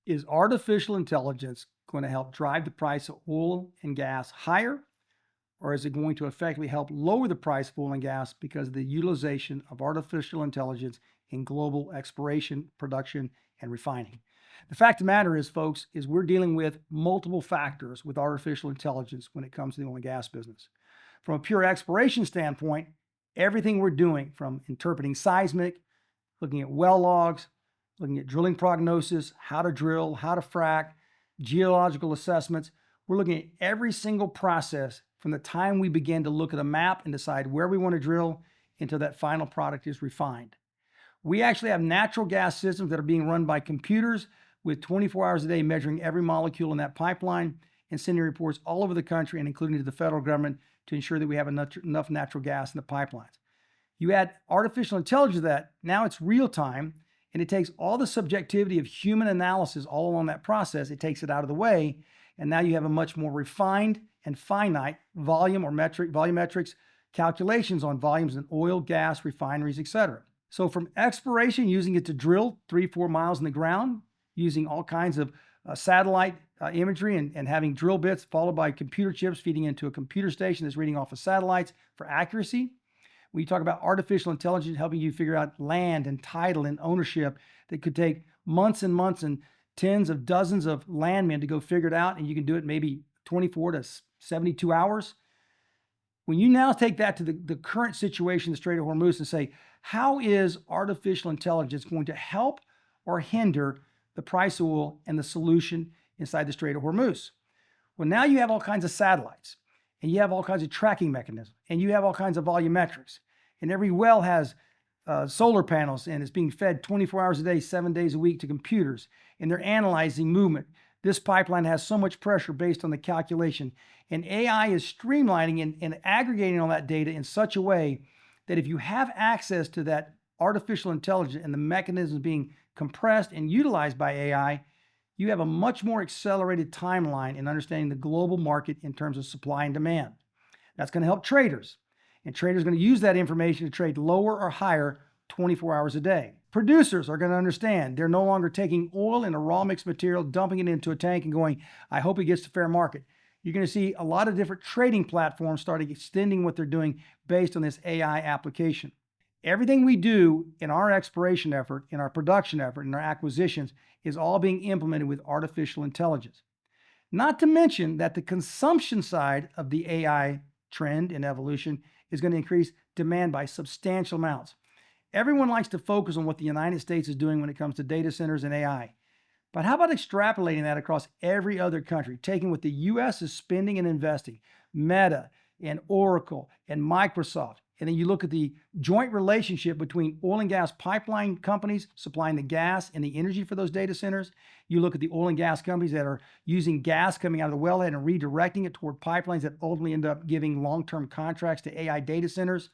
Is artificial intelligence going to help drive the price of oil and gas higher, or is it going to effectively help lower the price of oil and gas because of the utilization of artificial intelligence in global exploration, production, and refining? The fact of the matter is, folks, is we're dealing with multiple factors with artificial intelligence when it comes to the oil and gas business. From a pure exploration standpoint, everything we're doing from interpreting seismic, looking at well logs, looking at drilling prognosis, how to drill, how to frack, geological assessments. We're looking at every single process from the time we begin to look at a map and decide where we want to drill until that final product is refined. We actually have natural gas systems that are being run by computers with 24 hours a day measuring every molecule in that pipeline and sending reports all over the country and including to the federal government to ensure that we have enough natural gas in the pipelines. You add artificial intelligence to that, now it's real time, and it takes all the subjectivity of human analysis all along that process, it takes it out of the way, and now you have a much more refined and finite volumetrics calculations on volumes in oil, gas, refineries, etc. So from exploration, using it to drill 3-4 miles in the ground, using all kinds of satellite imagery and having drill bits followed by computer chips feeding into a computer station that's reading off of satellites for accuracy. When you talk about artificial intelligence helping you figure out land and title and ownership that could take months and months and tens of dozens of landmen to go figure it out, and you can do it maybe 24 to 72 hours. When you now take that to the current situation in the Strait of Hormuz and say, how is artificial intelligence going to help or hinder the price of oil and the solution inside the Strait of Hormuz? Well, now you have all kinds of satellites, and you have all kinds of tracking mechanisms, and you have all kinds of volumetrics, and every well has solar panels, and it's being fed 24 hours a day, 7 days a week to computers, and they're analyzing movement. This pipeline has so much pressure based on the calculation, and AI is streamlining and aggregating all that data in such a way that if you have access to that artificial intelligence and the mechanisms being compressed and utilized by AI, you have a much more accelerated timeline in understanding the global market in terms of supply and demand. That's going to help traders, and traders are going to use that information to trade lower or higher 24 hours a day. Producers are going to understand they're no longer taking oil in a raw mixed material, dumping it into a tank and going, I hope it gets to fair market. You're going to see a lot of different trading platforms starting extending what they're doing based on this AI application. Everything we do in our exploration effort, in our production effort, in our acquisitions is all being implemented with artificial intelligence. Not to mention that the consumption side of the AI trend and evolution is going to increase demand by substantial amounts. Everyone likes to focus on what the United States is doing when it comes to data centers and AI. But how about extrapolating that across every other country, taking what the US is spending and investing, Meta and Oracle and Microsoft, and then you look at the joint relationship between oil and gas pipeline companies supplying the gas and the energy for those data centers. You look at the oil and gas companies that are using gas coming out of the wellhead and redirecting it toward pipelines that ultimately end up giving long-term contracts to AI data centers.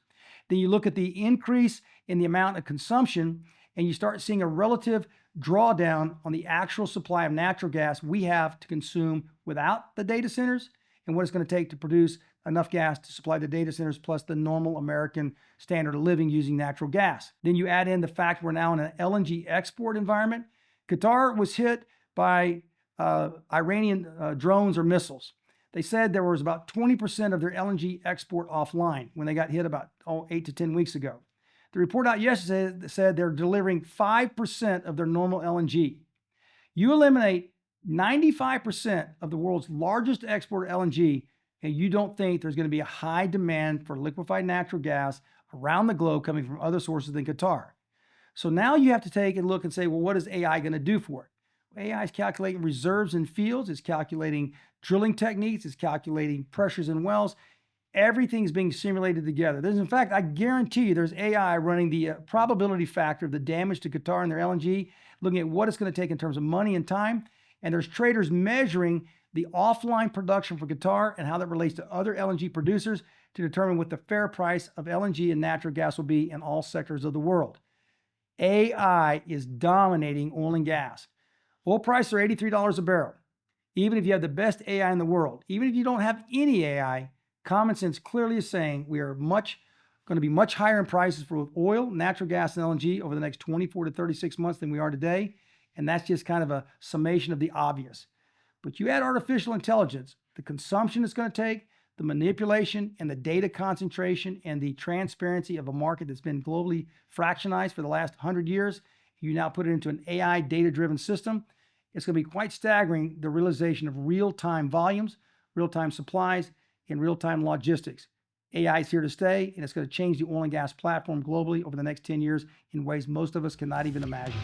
Then you look at the increase in the amount of consumption, and you start seeing a relative drawdown on the actual supply of natural gas we have to consume without the data centers and what it's going to take to produce enough gas to supply the data centers plus the normal American standard of living using natural gas. Then you add in the fact we're now in an LNG export environment. Qatar was hit by Iranian drones or missiles. They said there was about 20% of their LNG export offline when they got hit about 8 to 10 weeks ago. The report out yesterday said they're delivering 5% of their normal LNG. You eliminate 95% of the world's largest exporter LNG, and you don't think there's going to be a high demand for liquefied natural gas around the globe coming from other sources than Qatar. So now you have to take a look and say, well, what is AI going to do for it? AI is calculating reserves in fields, it's calculating drilling techniques, it's calculating pressures in wells. Everything's being simulated together. In fact, I guarantee you there's AI running the probability factor of the damage to Qatar and their LNG, looking at what it's going to take in terms of money and time. And there's traders measuring the offline production for Qatar and how that relates to other LNG producers to determine what the fair price of LNG and natural gas will be in all sectors of the world. AI is dominating oil and gas. Oil prices are $83 a barrel. Even if you have the best AI in the world, even if you don't have any AI, common sense clearly is saying we are going to be much higher in prices for oil, natural gas, and LNG over the next 24 to 36 months than we are today. And that's just kind of a summation of the obvious. But you add artificial intelligence, the consumption it's going to take, the manipulation and the data concentration and the transparency of a market that's been globally fractionized for the last 100 years. You now put it into an AI data-driven system. It's going to be quite staggering, the realization of real-time volumes, real-time supplies, and real-time logistics. AI is here to stay, and it's going to change the oil and gas platform globally over the next 10 years in ways most of us cannot even imagine.